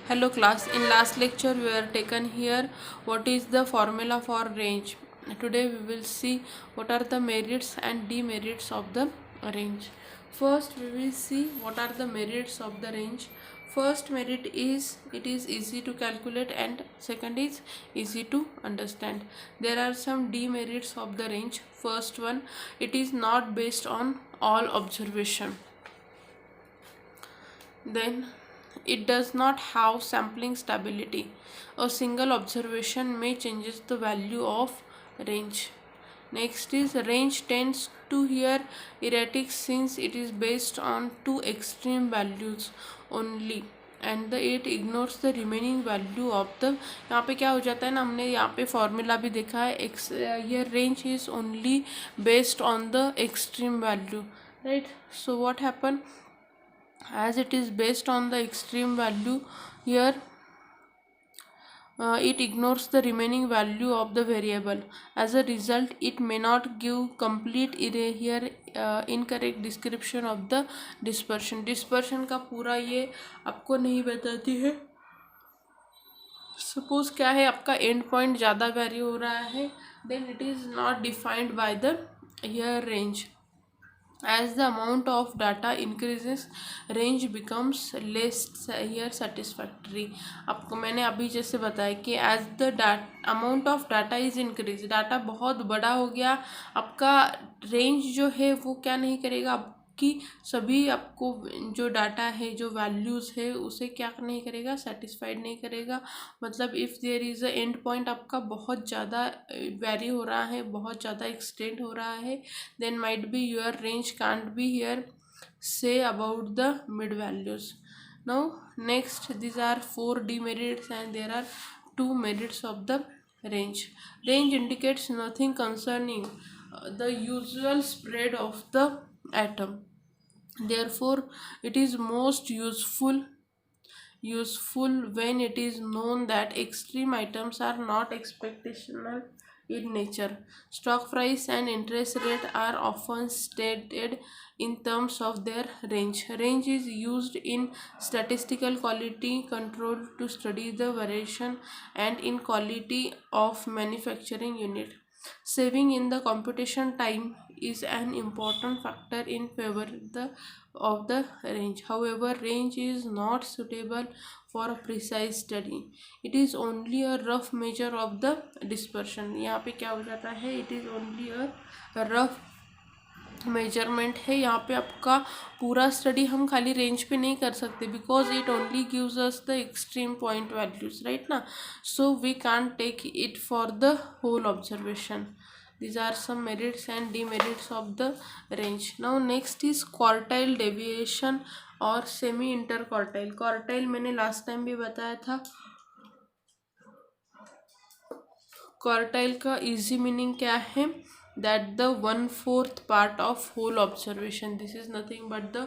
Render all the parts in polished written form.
Hello class, in last lecture we were taken here what is the formula for range. Today we will see what are the merits and demerits of the range. First we will see what are the merits of the range. First merit is it is easy to calculate, and second is easy to understand. There are some demerits of the range. First one, it is not based on all observation. Then it does not have sampling stability. A single observation may changes the value of range. Next is range tends to here erratic since it is based on two extreme values only, and the it ignores the remaining value of the. यहाँ पे क्या हो जाता है ना, हमने यहाँ पे फॉर्मूला भी देखा है, एक्स ये range is only based on the extreme value, right. So what happen, as it is based on the extreme value here, it ignores the remaining value of the variable. As a result, it may not give complete here incorrect description of the dispersion. Dispersion का पूरा ये आपको नहीं बताती है. Suppose क्या है, आपका एंड पॉइंट ज़्यादा वेरी हो रहा है, then it is not defined by the here range. As the amount of data increases, range becomes less here satisfactory. आपको मैंने अभी जैसे बताया कि as the amount of data is increased, data बहुत बड़ा हो गया, आपका रेंज जो है वो क्या नहीं करेगा, कि सभी आपको जो डाटा है, जो वैल्यूज़ है, उसे क्या नहीं करेगा, सेटिस्फाइड नहीं करेगा. मतलब if there is a end point आपका बहुत ज़्यादा वेरी हो रहा है, बहुत ज़्यादा एक्सटेंड हो रहा है, then might be your range can't be here say about the mid values. Now next, these are 4 demerits and there are 2 merits of the range. Range indicates nothing concerning the usual spread of the atom. Therefore it is most useful when it is known that extreme items are not expectational in nature. Stock price and interest rate are often stated in terms of their range. Range is used in statistical quality control to study the variation and in quality of manufacturing unit. Saving in the computation time is an important factor in favor of the range. However, range is not suitable for a precise study. It is only a rough measure of the dispersion. यहाँ पे क्या हो जाता है, it is only a rough measurement है. यहाँ पे आपका पूरा स्टडी हम खाली रेंज पे नहीं कर सकते, because it only gives us the extreme point values, right ना. So we can't take it for the whole observation. These are some merits and demerits of the range. Now next is quartile deviation और semi interquartile. Quartile मैंने last time भी बताया था. Quartile का easy meaning क्या है, that the 1/4 part of whole observation. This is nothing but the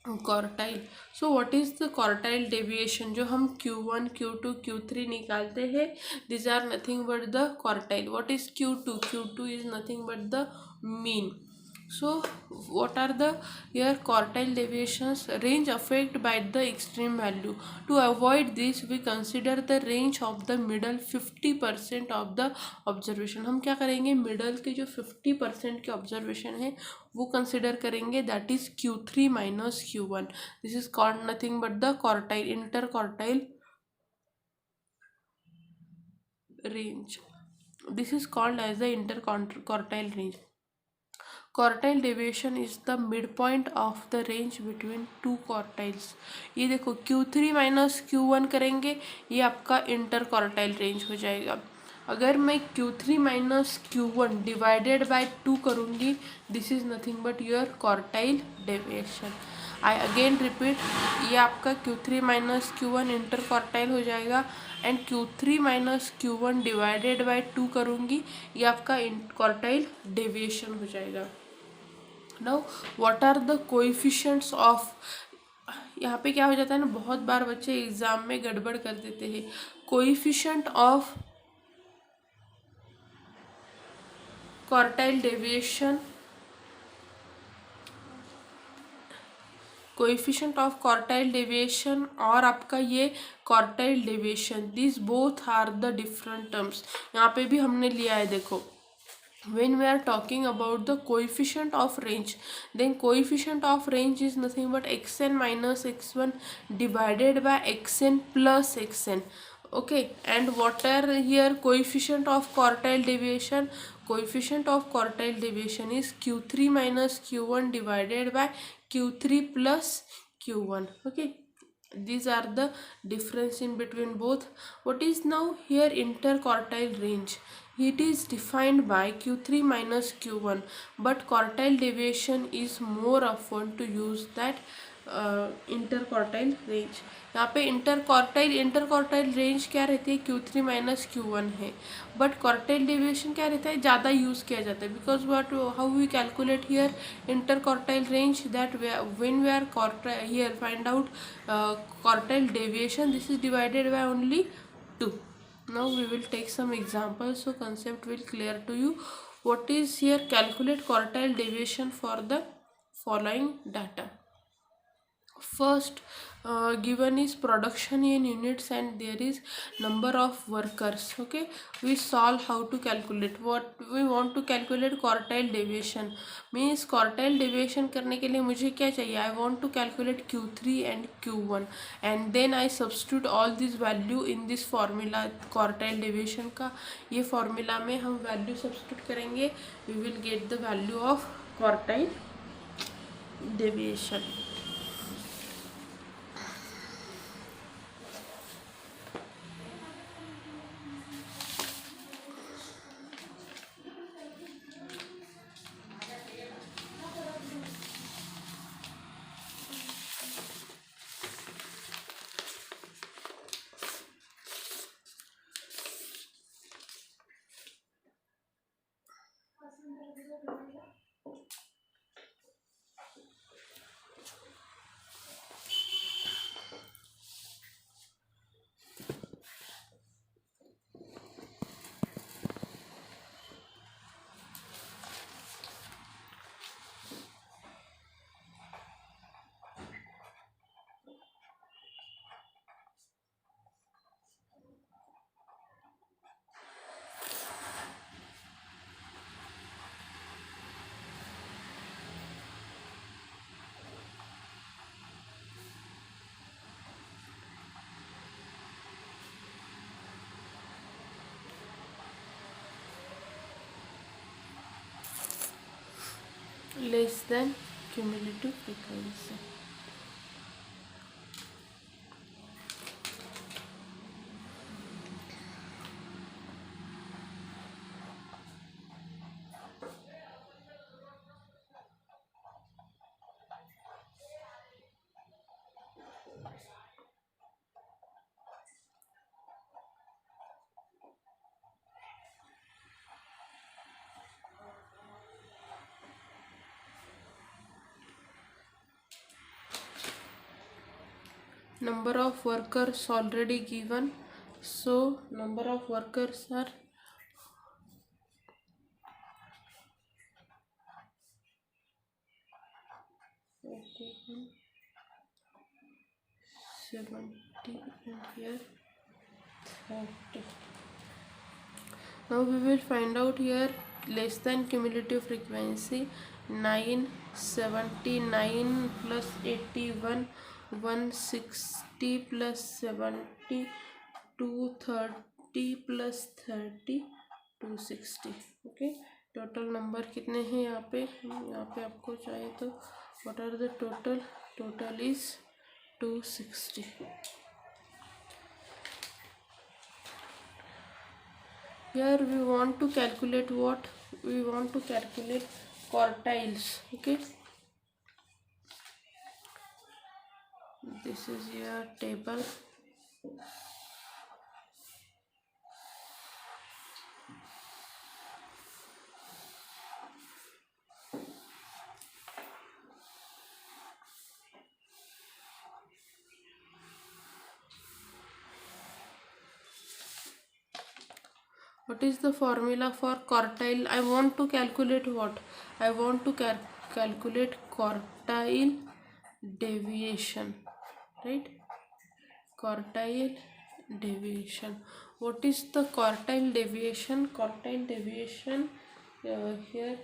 quartile. So what is the quartile deviation, जो हम Q1 Q2 Q3 निकालते हैं, these are nothing but the quartile. What is Q2? Q2 is nothing but the mean. So what are the here quartile deviations? Range affected by the extreme value. To avoid this, we consider the range of the middle 50% of the observation. हम क्या करेंगे, middle के जो 50% के observation है वो consider करेंगे, that is Q3 minus Q1. This is called nothing but the quartile, inter quartile range. This is called as the interquartile range. Quartile deviation is the mid point of the range between two quartiles. ये देखो Q3 minus Q1 करेंगे, ये आपका inter quartile range हो जाएगा. अगर मैं Q3 minus Q1 divided by 2 करूँगी, this is nothing but your quartile deviation. I again repeat, ये आपका Q3 minus Q1 inter quartile हो जाएगा, and Q3 minus Q1 divided by 2 करूँगी, ये आपका क्वार्टाइल डेविएशन हो जाएगा. Now what are the coefficients of, यहाँ पे क्या हो जाता है ना, बहुत बार बच्चे एग्जाम में गड़बड़ कर देते हैं. Coefficient of quartile deviation coefficient of quartile deviation और आपका ये quartile deviation, this both are the different terms. यहाँ पे भी हमने लिया है, देखो when we are talking about the coefficient of range, then coefficient of range is nothing but xn minus x1 divided by xn plus xn. Okay, and what are here coefficient of quartile deviation? Coefficient of quartile deviation is q3 minus q1 divided by q3 plus q1. Okay, these are the difference in between both. What is now here interquartile range? It is defined by q3 minus q1, but quartile deviation is more often to use that interquartile range. यहाँ पे interquartile range क्या रहती है, q3 minus q1 है, but quartile deviation क्या रहता है, ज़्यादा यूज़ किया जाता है, because what how we calculate here interquartile range, that when we are here find out quartile deviation, this is divided by only 2. Now we will take some examples so concept will clear to you. What is here calculate quartile deviation for the following data. First given is production in units and there is number of workers. Okay, we solve how to calculate. What we want to calculate quartile deviation means quartile deviation करने के लिए मुझे क्या चाहिए, I want to calculate q3 and q1 and then I substitute all this value in this formula quartile deviation का. ये formula में हम value substitute करेंगे, we will get the value of quartile deviation. Less than cumulative frequency. Number of workers already given, so number of workers are 70 and here 30. Now we will find out here less than cumulative frequency. 979 plus 81, 160 plus 70, 230 plus 30, 260. Okay, total number कितने हैं यहाँ पे आपको चाहिए तो what are the total is 260. Here we want to calculate what? We want to calculate quartiles. Okay, this is your table. What is the formula for quartile? I want to calculate what? I want to calculate quartile deviation, right? Quartile deviation. What is the quartile deviation? Quartile deviation here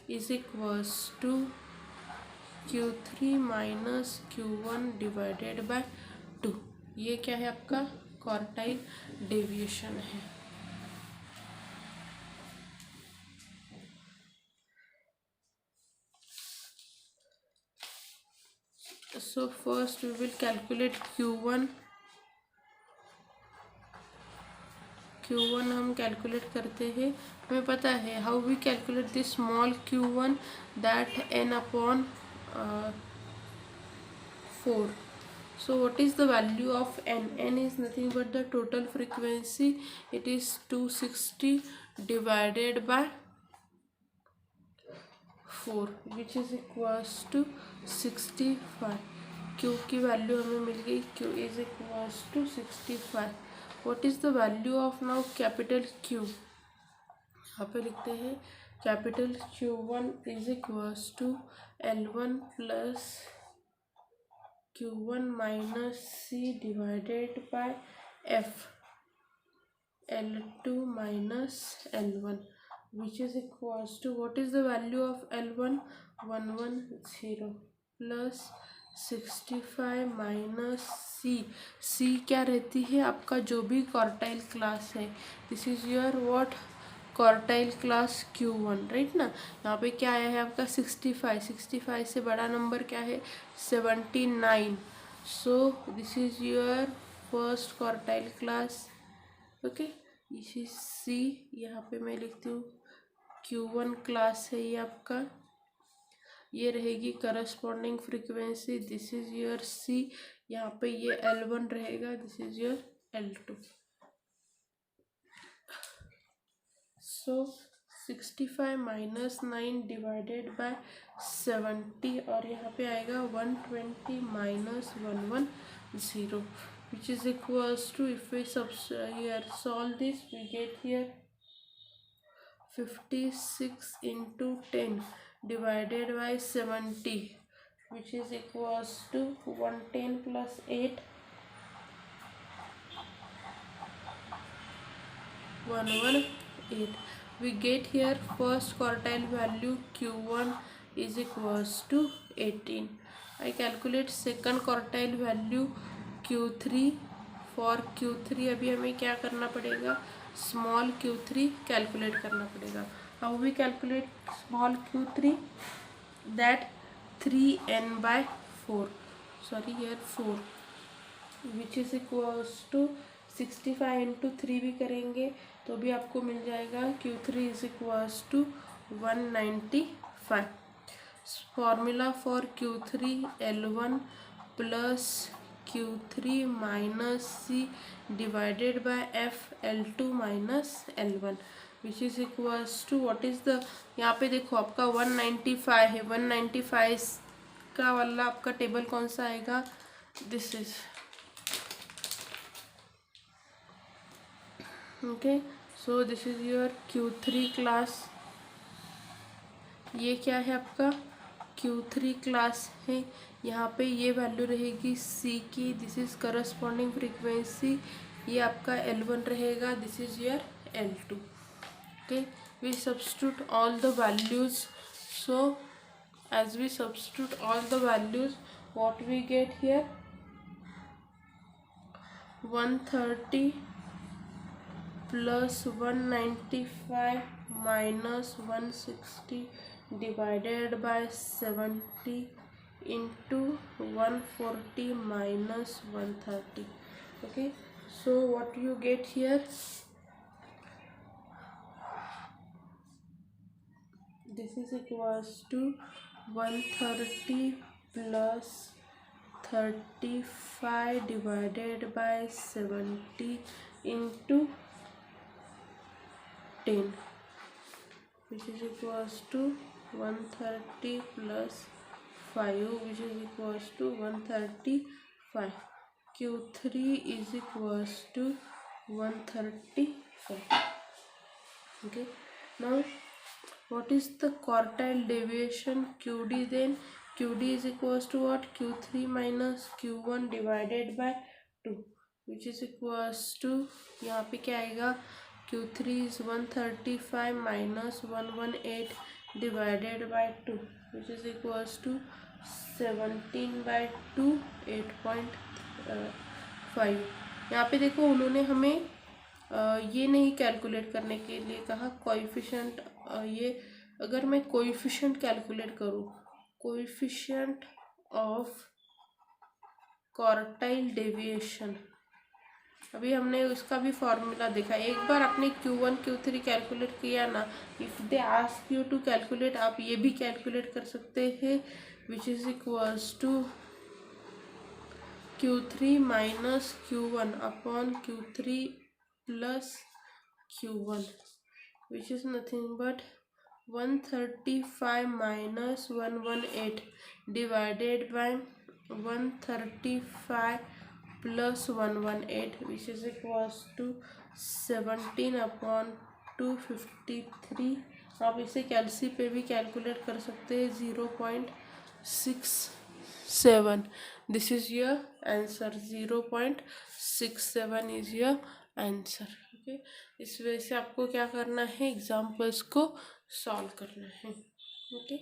is equals to Q3 minus Q1 divided by 2. ये क्या है आपका quartile deviation है. So first we will calculate Q1. Q1 हम calculate करते हैं. हमें पता है how we calculate this small Q1 that n upon 4. So what is the value of n? N is nothing but the total frequency. It is 260 divided by 4 which is equals to 65. Q की value हमें मिल गई. Q is equals to 65. What is the value of now capital Q? यहाँ पे लिखते हैं capital Q1 is equals to L1 plus Q1 minus C divided by F L2 minus L1 which is equals to, what is the value of L1? 110 plus 65 minus C क्या रहती है आपका जो भी क्वार्टाइल क्लास है. This is your what quartile class Q1, right ना. यहाँ पे क्या आया है आपका 65 से बड़ा नंबर क्या है 79. So this is your first quartile class. Okay, इसी C यहाँ पे मैं लिखती हूँ Q1 क्लास है ये आपका. ये रहेगी corresponding frequency. This is your C. यहाँ पे ये L1 रहेगा. This is your L2. So 65 minus 9 divided by 70 और यहाँ पे आएगा 120 minus 110 which is equals to, if we here solve this, we get here 56 into 10 divided by 70 which is equals to 110 plus 8 118. We get here first quartile value Q1 is equals to 18. I calculate second quartile value Q3. For Q3 अभी हमें क्या करना पड़ेगा small Q3 calculate करना पड़ेगा. How we calculate small Q3? That 3n by 4 sorry here 4 which is equals to 65 into 3 भी करेंगे तो भी आपको मिल जाएगा Q3 is equals to 195. Formula for Q3 L1 plus Q3 minus C divided by F L2 minus L1 which is equals to, what is the, यहाँ पे देखो आपका 195 है. 195 का वाला आपका टेबल कौन सा आएगा? This is okay. So this is your Q3 class. ये क्या है आपका Q3 क्लास है. यहाँ पे ये वैल्यू रहेगी C की. This is corresponding frequency. ये आपका L1 रहेगा. This is your L2. Okay, we substitute all the values. So as we substitute all the values, what we get here 130 plus 195 minus 160 divided by 70 into 140 minus 130. Okay, so what you get here, this is equals to 130 plus 35 divided by 70 into 10 which is equals to 130 plus 5 which is equals to 135. Q3 is equals to 135. Okay, now what is the quartile deviation QD then? QD is equals to what? Q3 minus Q1 divided by 2 which is equals to, यहाँ पे क्या आएगा, Q3 is 135 minus 118 divided by 2 which is equals to 17 by 2 8.5। यहाँ पे देखो उन्होंने हमें ये नहीं कैलकुलेट करने के लिए कहा कोएफिशिएंट। ये अगर मैं कोएफिशिएंट कैलकुलेट करूँ, कोएफिशिएंट ऑफ क्वार्टाइल डेविएशन, अभी हमने उसका भी फॉर्मूला देखा। एक बार आपने Q1 Q3 कैलकुलेट किया ना, if they ask you to calculate, आप ये भी कैलकुलेट कर सकते हैं which is equals to Q3 minus Q1 upon Q3 plus Q1 which is nothing but 135 minus 118 divided by 135 plus 118 which is equals to 17 upon 253। आप इसे कैलसी पे भी कैलकुलेट कर सकते हैं 0.67। This is your answer, 0.67 is your answer. Okay, इस वजह से आपको क्या करना है, एग्जाम्पल्स को सॉल्व करना है। ओके,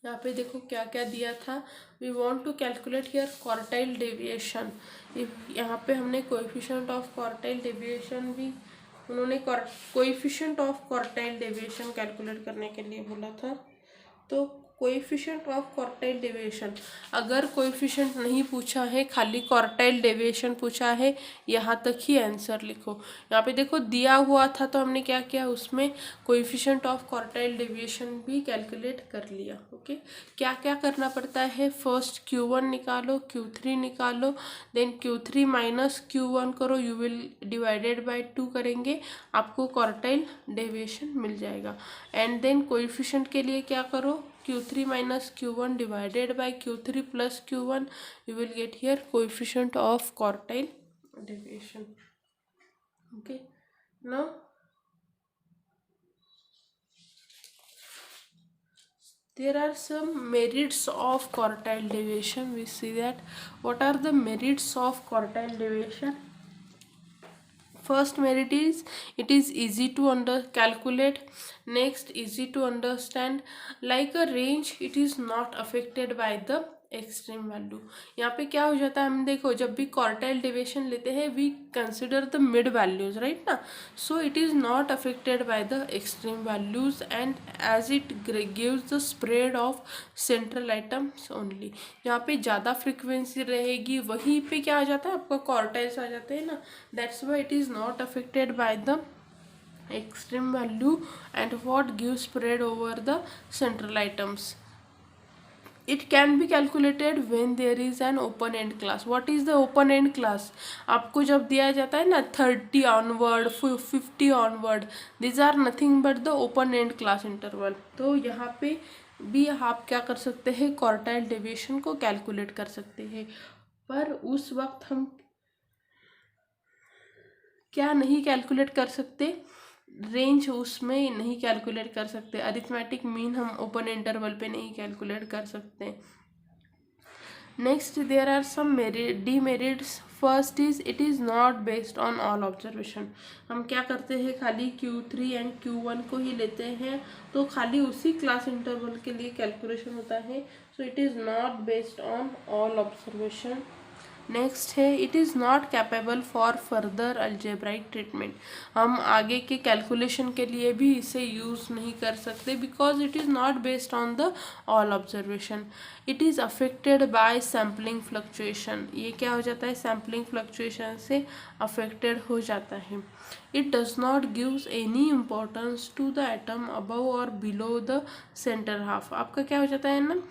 यहाँ पे देखो क्या क्या दिया था। We want to calculate here quartile deviation. यहाँ पे हमने कोएफिशिएंट ऑफ क्वार्टाइल डेविएशन भी, उन्होंने coefficient of quartile deviation calculate करने के लिए बोला था। तो कोएफिशिएंट ऑफ क्वार्टाइल डेविएशन, अगर कोएफिशिएंट नहीं पूछा है, खाली क्वार्टाइल डेविएशन पूछा है, यहाँ तक ही आंसर लिखो। यहाँ पे देखो दिया हुआ था तो हमने क्या किया, उसमें कोएफिशिएंट ऑफ क्वार्टाइल डेविएशन भी कैलकुलेट कर लिया। ओके, क्या क्या करना पड़ता है, फर्स्ट Q1 निकालो, Q3 निकालो, देन Q3 माइनस Q1 करो, यू विल डिवाइडेड बाय 2 करेंगे, आपको क्वार्टाइल डेविएशन मिल जाएगा। एंड देन कोएफिशिएंट के लिए क्या करो, Q3 minus Q1 divided by Q3 plus Q1, you will get here coefficient of quartile deviation. Okay, now there are some merits of quartile deviation. We see that what are the merits of quartile deviation. First merit is it is easy to calculate. Next, easy to understand. Like a range, it is not affected by the extreme value. यहाँ पे क्या हो जाता है, हम देखो जब भी क्वार्टाइल डेविएशन लेते हैं we consider the mid values, right ना। So it is not affected by the extreme values and as it gives the spread of central items only. यहाँ पे ज़्यादा फ्रिक्वेंसी रहेगी, वहीं पे क्या आ जाता है, आपका क्वार्टाइल्स आ जाते हैं ना। That's why it is not affected by the extreme value and what gives spread over the central items. It can be calculated when there is an open end class. What is the open end class? आपको जब दिया जाता है ना 30 onward 50 onward, these are nothing but the open end class interval. तो यहाँ पे भी आप क्या कर सकते हैं, क्वार्टाइल डेविएशन को कैलकुलेट कर सकते हैं। पर उस वक्त हम क्या नहीं कैलकुलेट कर सकते, रेंज उसमें नहीं कैलकुलेट कर सकते, अरिथमेटिक मीन हम ओपन इंटरवल पे नहीं कैलकुलेट कर सकते। Next, there are some demerits. First is it is not based on all observation. हम क्या करते हैं, खाली Q3 एंड Q1 को ही लेते हैं, तो खाली उसी क्लास इंटरवल के लिए कैलकुलेशन होता है। So it is not based on all observation. Next है it is not capable for further algebraic treatment. हम आगे के कैलकुलेशन के लिए भी इसे यूज़ नहीं कर सकते because it is not based on the all observation. It is affected by sampling fluctuation. ये क्या हो जाता है, सैम्पलिंग फ्लक्चुएशन से अफेक्टेड हो जाता है। It does not gives any importance to the item above और बिलो द सेंटर हाफ। आपका क्या हो जाता है ना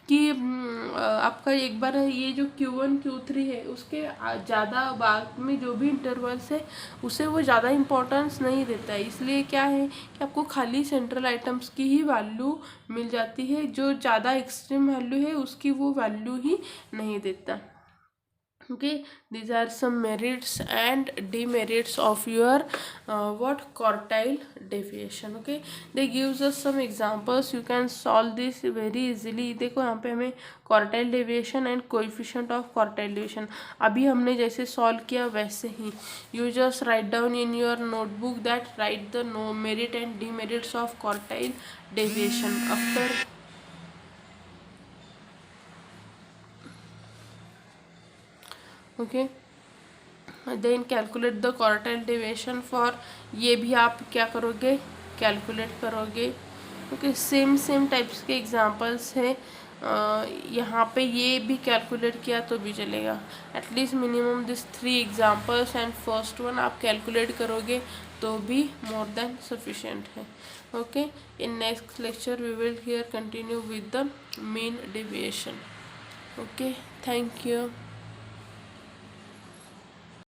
कि आपका एक बार ये जो Q1 Q3 है उसके ज़्यादा बाद में जो भी इंटरवल्स है उसे वो ज़्यादा इम्पोर्टेंस नहीं देता है। इसलिए क्या है कि आपको खाली सेंट्रल आइटम्स की ही वैल्यू मिल जाती है, जो ज़्यादा एक्सट्रीम वैल्यू है उसकी वो वैल्यू ही नहीं देता। Okay, these are some merits and demerits of your what quartile deviation. Okay, they gives us some examples. You can solve this very easily. देखो यहाँ पे हमें quartile deviation and coefficient of quartile deviation अभी हमने जैसे solve किया वैसे ही you just write down in your notebook that write the no merit and demerits of quartile deviation. After okay, then calculate the quartile deviation for, ये भी आप क्या करोगे, कैलकुलेट करोगे. ओके, सेम टाइप्स के एग्जांपल्स हैं. यहाँ पे ये भी कैलकुलेट किया तो भी चलेगा. At least minimum this 3 examples and first one आप कैलकुलेट करोगे तो भी मोर देन सफिशिएंट है. Okay, in next lecture we will here continue with the mean deviation. Okay, thank you.